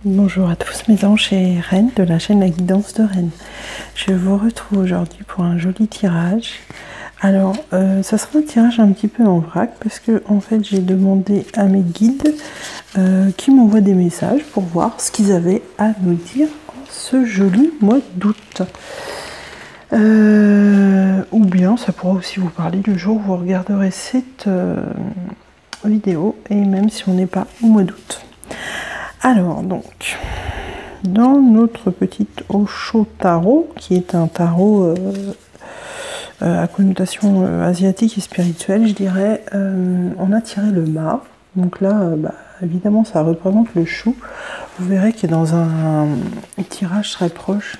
Bonjour à tous mes anges et reines de la chaîne La Guidance de Rennes. Je vous retrouve aujourd'hui pour un joli tirage. Alors, ça sera un tirage un petit peu en vrac parce que en fait j'ai demandé à mes guides qui m'envoient des messages pour voir ce qu'ils avaient à nous dire en ce joli mois d'août. Ou bien ça pourra aussi vous parler le jour où vous regarderez cette vidéo et même si on n'est pas au mois d'août. Alors donc, dans notre petite Osho Tarot, qui est un tarot à connotation asiatique et spirituelle, je dirais, on a tiré le mât. Donc là, évidemment, ça représente le chou. Vous verrez que dans un tirage très proche,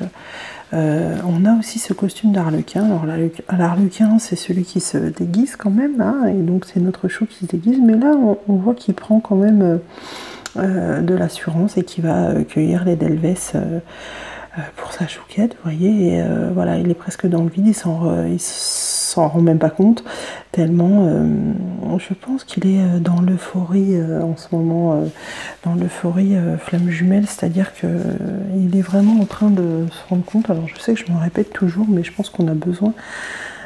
on a aussi ce costume d'arlequin. Alors l'arlequin, c'est celui qui se déguise quand même, hein, et donc c'est notre chou qui se déguise. Mais là, on voit qu'il prend quand même de l'assurance et qui va cueillir les delvès pour sa chouquette, vous voyez, et voilà, il est presque dans le vide, il s'en rend même pas compte, tellement je pense qu'il est dans l'euphorie en ce moment, dans l'euphorie flamme jumelle, c'est-à-dire que il est vraiment en train de se rendre compte. Alors je sais que je me répète toujours, mais je pense qu'on a besoin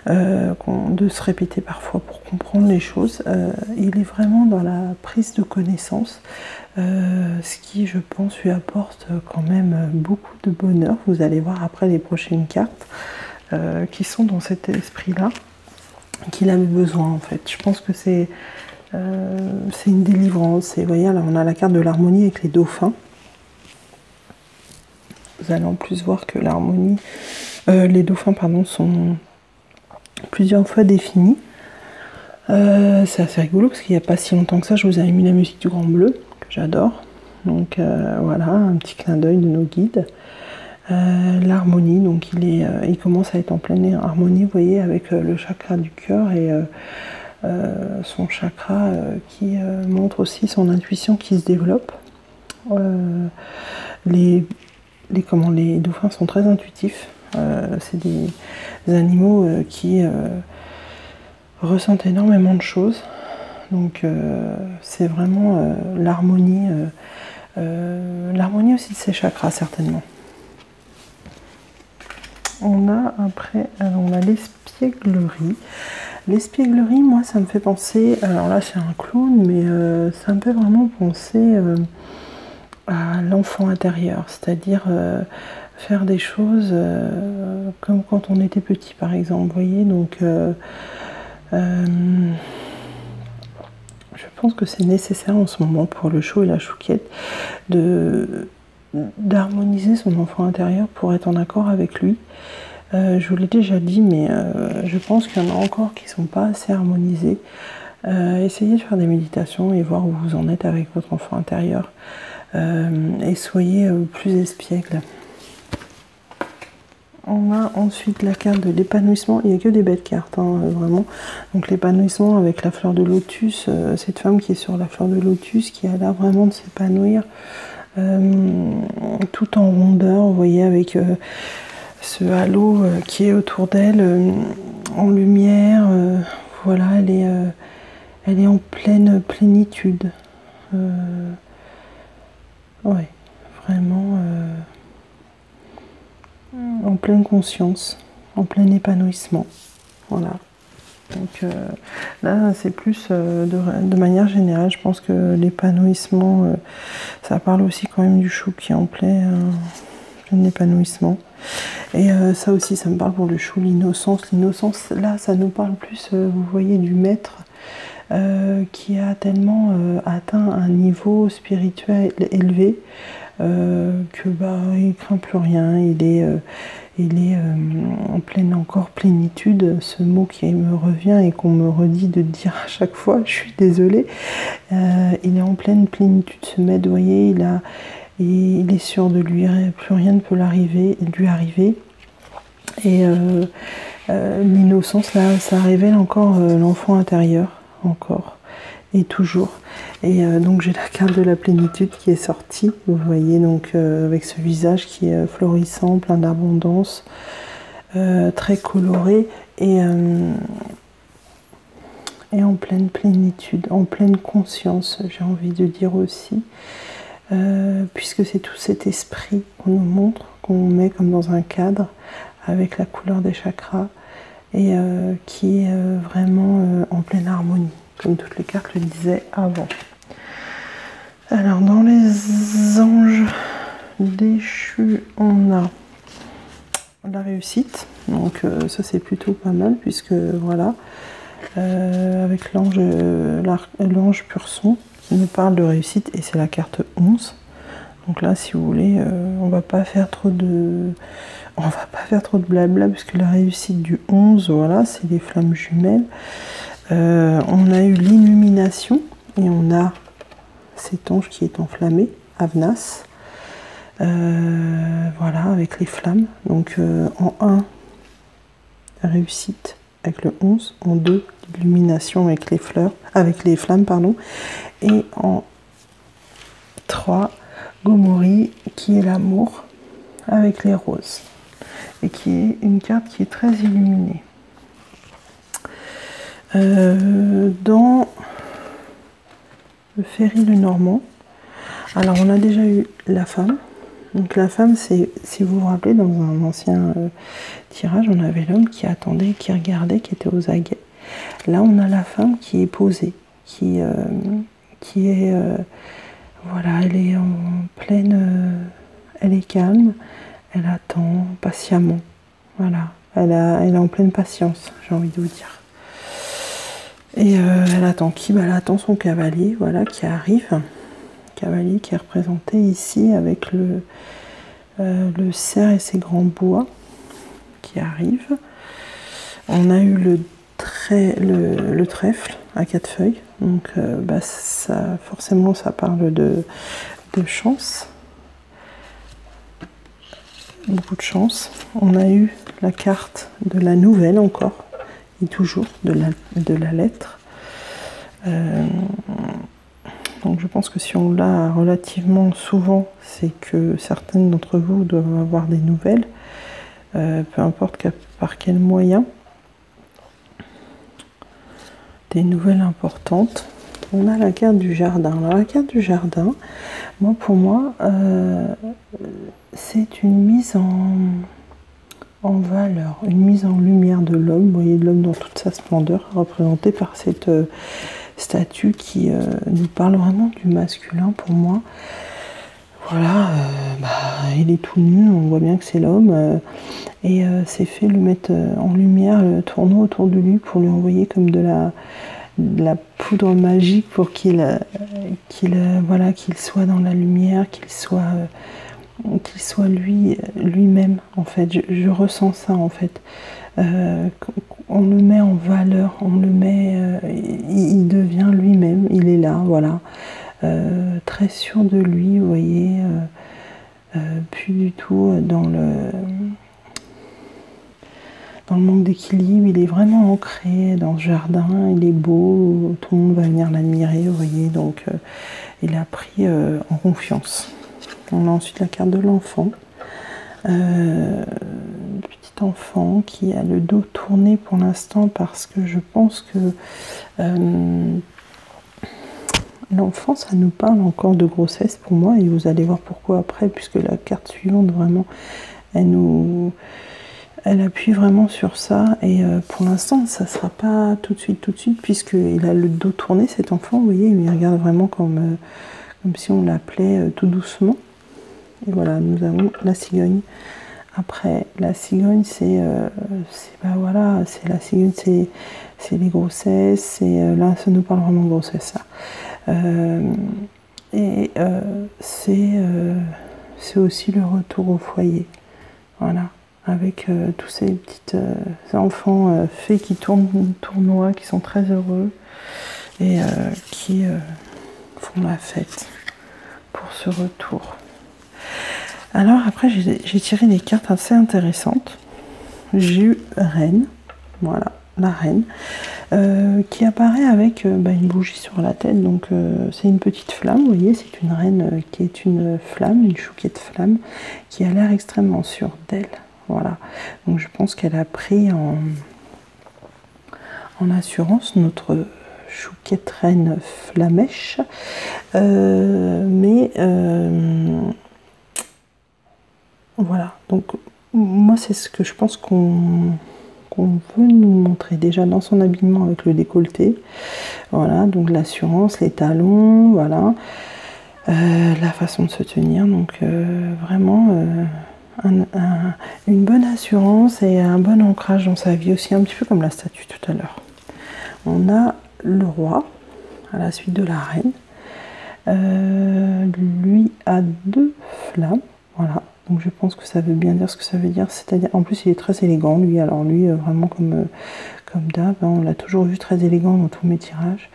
de se répéter parfois pour comprendre les choses. Il est vraiment dans la prise de connaissance, ce qui je pense lui apporte quand même beaucoup de bonheur. Vous allez voir après les prochaines cartes qui sont dans cet esprit là qu'il avait besoin en fait. Je pense que c'est une délivrance. Et vous voyez là on a la carte de l'harmonie avec les dauphins. Vous allez en plus voir que l'harmonie, les dauphins pardon, sont plusieurs fois définis. C'est assez rigolo parce qu'il n'y a pas si longtemps que ça, je vous avais mis la musique du Grand Bleu, que j'adore. Donc voilà, un petit clin d'œil de nos guides. L'harmonie, donc il commence à être en pleine harmonie, vous voyez, avec le chakra du cœur et son chakra qui montre aussi son intuition qui se développe. Les dauphins sont très intuitifs. C'est des animaux qui ressentent énormément de choses. Donc c'est vraiment l'harmonie aussi de ces chakras certainement. On a après, on a l'espièglerie. L'espièglerie, moi ça me fait penser, alors là c'est un clown, mais ça me fait vraiment penser à l'enfant intérieur, c'est-à-dire faire des choses comme quand on était petit par exemple, vous voyez, donc je pense que c'est nécessaire en ce moment pour le chou et la chouquette d'harmoniser son enfant intérieur pour être en accord avec lui. Je vous l'ai déjà dit, mais je pense qu'il y en a encore qui ne sont pas assez harmonisés. Essayez de faire des méditations et voir où vous en êtes avec votre enfant intérieur. Et soyez plus espiègle. On a ensuite la carte de l'épanouissement. Il n'y a que des belles cartes, hein, vraiment. Donc l'épanouissement avec la fleur de lotus, cette femme qui est sur la fleur de lotus, qui a l'air vraiment de s'épanouir tout en rondeur, vous voyez, avec ce halo qui est autour d'elle, en lumière. Voilà, elle est en pleine plénitude. Ouais, vraiment en pleine conscience, en plein épanouissement. Voilà. Donc là, c'est plus de manière générale, je pense que l'épanouissement, ça parle aussi quand même du chou qui est en plein épanouissement. Et ça aussi, ça me parle pour le chou, l'innocence. L'innocence, là, ça nous parle plus, vous voyez, du maître qui a tellement atteint un niveau spirituel élevé que il craint plus rien. Il est en pleine encore plénitude, ce mot qui me revient et qu'on me redit de dire à chaque fois, je suis désolée. Il est en pleine plénitude, ce maître, vous voyez, il est sûr de lui, plus rien ne peut lui arriver. Et l'innocence, là, ça révèle encore l'enfant intérieur, encore, et toujours. Et donc j'ai la carte de la plénitude qui est sortie, vous voyez, donc avec ce visage qui est florissant, plein d'abondance, très coloré, et en pleine plénitude, en pleine conscience, j'ai envie de dire aussi. puisque c'est tout cet esprit qu'on nous montre, qu'on met comme dans un cadre avec la couleur des chakras et qui est vraiment en pleine harmonie, comme toutes les cartes le disaient avant. Alors dans les anges déchus, on a la réussite, donc ça c'est plutôt pas mal puisque voilà, avec l'ange pur sang qui nous parle de réussite et c'est la carte 11. Donc là si vous voulez, on va pas faire trop de blabla puisque la réussite du 11, voilà, c'est les flammes jumelles. On a eu l'illumination et on a cet ange qui est enflammé, Avnas. Voilà, avec les flammes. Donc en 1, réussite avec le 11. En 2, l'illumination avec les flammes, pardon. Et en 3, Gomori, qui est l'amour avec les roses. Et qui est une carte qui est très illuminée. Dans le Ferry le Normand, alors on a déjà eu la femme. Donc la femme, c'est, si vous vous rappelez, dans un ancien tirage, on avait l'homme qui attendait, qui regardait, qui était aux aguets. Là, on a la femme qui est posée, qui est, voilà, elle est en pleine, elle est calme, elle attend patiemment, voilà, elle est en pleine patience, j'ai envie de vous dire. Et elle attend qui? Elle attend son cavalier, voilà, qui arrive. Cavalier qui est représenté ici avec le cerf et ses grands bois qui arrivent. On a eu le trèfle à 4 feuilles, donc ça, forcément ça parle de chance, beaucoup de chance. On a eu la carte de la nouvelle encore, et toujours de la lettre. Donc je pense que si on l'a relativement souvent, c'est que certaines d'entre vous doivent avoir des nouvelles, peu importe par quel moyen. Des nouvelles importantes. On a la carte du jardin. Alors la carte du jardin, pour moi, c'est une mise en valeur, une mise en lumière de l'homme. Vous voyez l'homme dans toute sa splendeur, représenté par cette statue qui nous parle vraiment du masculin pour moi. Voilà, il est tout nu, on voit bien que c'est l'homme, et c'est fait le mettre en lumière, le tourneau autour de lui pour lui envoyer comme de la poudre magique pour qu'il soit dans la lumière, qu'il soit lui-même en fait. Je ressens ça en fait. On le met en valeur, il devient lui-même, il est là, voilà, très sûr de lui, vous voyez, plus du tout dans le manque d'équilibre, il est vraiment ancré dans ce jardin, il est beau, tout le monde va venir l'admirer, vous voyez, donc il a pris en confiance. On a ensuite la carte de l'enfant. Petit enfant qui a le dos tourné pour l'instant parce que je pense que l'enfant, ça nous parle encore de grossesse pour moi, et vous allez voir pourquoi après, puisque la carte suivante vraiment elle appuie vraiment sur ça, et pour l'instant ça sera pas tout de suite puisqu'il a le dos tourné, cet enfant, vous voyez, il regarde vraiment comme si on l'appelait tout doucement. Et voilà, nous avons la cigogne. Après, la cigogne, c'est la cigogne, c'est les grossesses. Là, ça nous parle vraiment de grossesse, ça. C'est aussi le retour au foyer. Voilà, avec tous ces petits enfants faits qui tournoient, qui sont très heureux et qui font la fête pour ce retour. Alors après, j'ai tiré des cartes assez intéressantes. J'ai eu Reine, voilà, la Reine, qui apparaît avec une bougie sur la tête. Donc c'est une petite flamme, vous voyez, c'est une reine qui est une flamme, une chouquette flamme, qui a l'air extrêmement sûre d'elle. Voilà, donc je pense qu'elle a pris en assurance notre chouquette reine flamèche. Voilà, donc moi c'est ce que je pense qu'on veut nous montrer déjà dans son habillement avec le décolleté. Voilà, donc l'assurance, les talons, voilà, la façon de se tenir, donc vraiment une bonne assurance et un bon ancrage dans sa vie aussi, un petit peu comme la statue tout à l'heure. On a le roi à la suite de la reine. Lui a 2 flammes, voilà. Donc je pense que ça veut bien dire ce que ça veut dire, c'est-à-dire, en plus il est très élégant lui, alors lui vraiment comme d'hab, hein, on l'a toujours vu très élégant dans tous mes tirages,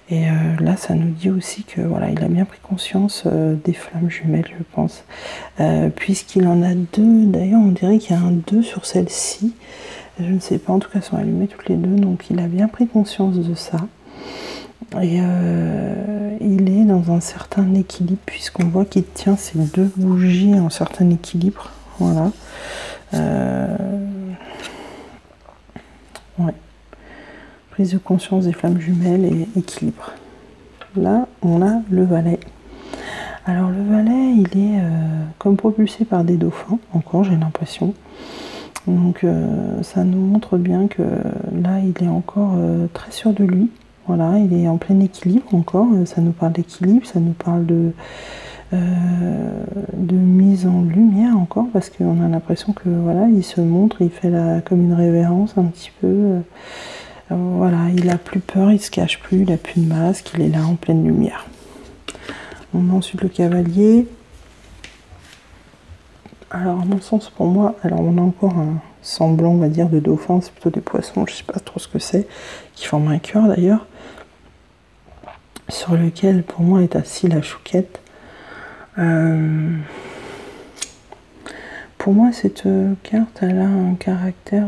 et là ça nous dit aussi que voilà, il a bien pris conscience des flammes jumelles, je pense, puisqu'il en a 2, d'ailleurs on dirait qu'il y a un 2 sur celle-ci, je ne sais pas, en tout cas elles sont allumées toutes les 2, donc il a bien pris conscience de ça. Et il est dans un certain équilibre puisqu'on voit qu'il tient ces 2 bougies en certain équilibre. Voilà. Ouais. Prise de conscience des flammes jumelles et équilibre. Là, on a le valet. Alors le valet, il est comme propulsé par des dauphins, encore j'ai l'impression. Donc ça nous montre bien que là, il est encore très sûr de lui. Voilà, il est en plein équilibre encore, ça nous parle d'équilibre, ça nous parle de mise en lumière encore, parce qu'on a l'impression que voilà, il se montre, il fait comme une révérence un petit peu. Voilà, il a plus peur, il se cache plus, il a plus de masque, il est là en pleine lumière. On a ensuite le cavalier. Alors à mon sens, pour moi, alors on a encore un semblant, on va dire, de dauphin, c'est plutôt des poissons, je sais pas trop ce que c'est, qui forment un cœur d'ailleurs, sur lequel pour moi est assis la chouquette. Pour moi cette carte, elle a un caractère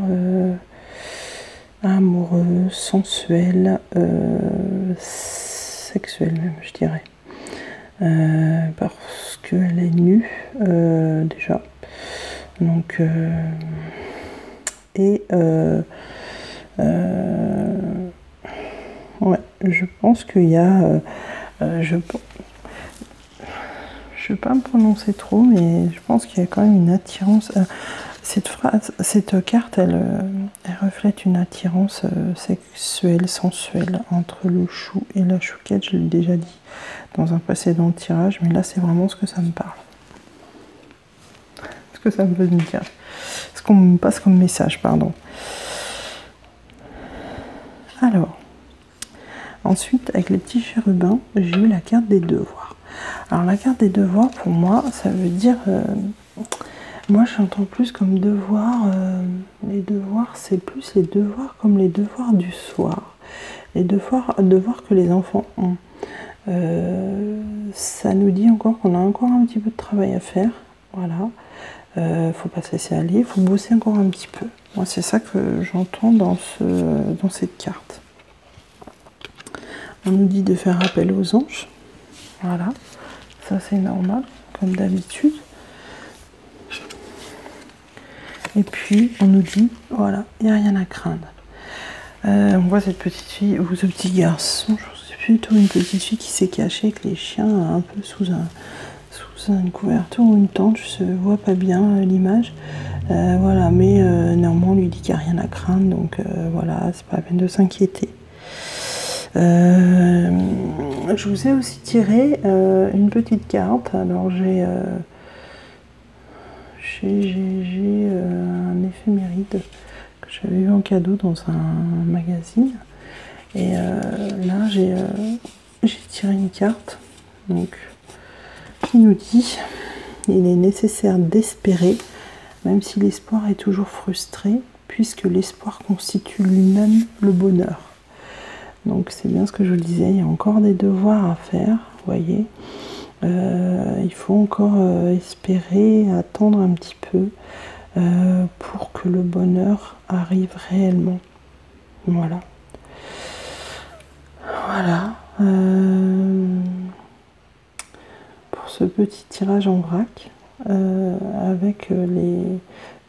amoureux, sensuel, sexuel même, je dirais. Parce qu'elle est nue déjà, donc ouais, je pense qu'il y a je vais pas me prononcer trop, mais je pense qu'il y a quand même une attirance. Cette carte, elle reflète une attirance sexuelle, sensuelle entre le chou et la chouquette. Je l'ai déjà dit dans un précédent tirage, mais là c'est vraiment ce que ça me parle. Ce que ça veut me dire. Ce qu'on me passe comme message, pardon. Alors, ensuite, avec les petits chérubins, j'ai eu la carte des devoirs. Alors la carte des devoirs, pour moi, ça veut dire... moi, j'entends plus comme devoir... les devoirs, c'est plus les devoirs comme les devoirs du soir. Les devoirs que les enfants ont. Ça nous dit encore qu'on a encore un petit peu de travail à faire. Voilà. Faut pas se laisser aller, faut bosser encore un petit peu. Moi, c'est ça que j'entends dans cette carte. On nous dit de faire appel aux anges. Voilà. Ça, c'est normal, comme d'habitude. Et puis, on nous dit, voilà, il n'y a rien à craindre. On voit cette petite fille, ou ce petit garçon, c'est plutôt une petite fille qui s'est cachée avec les chiens un peu sous une couverture ou une tente, je ne vois pas bien l'image. Voilà, mais néanmoins on lui dit qu'il n'y a rien à craindre, donc voilà, c'est pas la peine de s'inquiéter. Je vous ai aussi tiré une petite carte. Alors j'ai un éphéméride que j'avais eu en cadeau dans un magazine, et là j'ai tiré une carte donc qui nous dit: il est nécessaire d'espérer, même si l'espoir est toujours frustré, puisque l'espoir constitue lui-même le bonheur. Donc c'est bien ce que je vous disais, il y a encore des devoirs à faire, vous voyez. Il faut encore espérer, attendre un petit peu pour que le bonheur arrive réellement. Voilà. Voilà. Pour ce petit tirage en vrac, avec les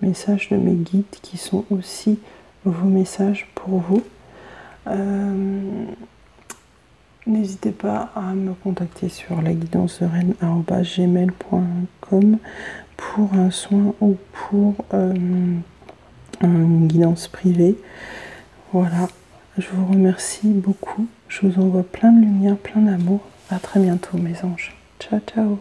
messages de mes guides qui sont aussi vos messages pour vous. N'hésitez pas à me contacter sur laguidancedereine@gmail.com pour un soin ou pour une guidance privée. Voilà, je vous remercie beaucoup. Je vous envoie plein de lumière, plein d'amour. À très bientôt mes anges. Ciao, ciao.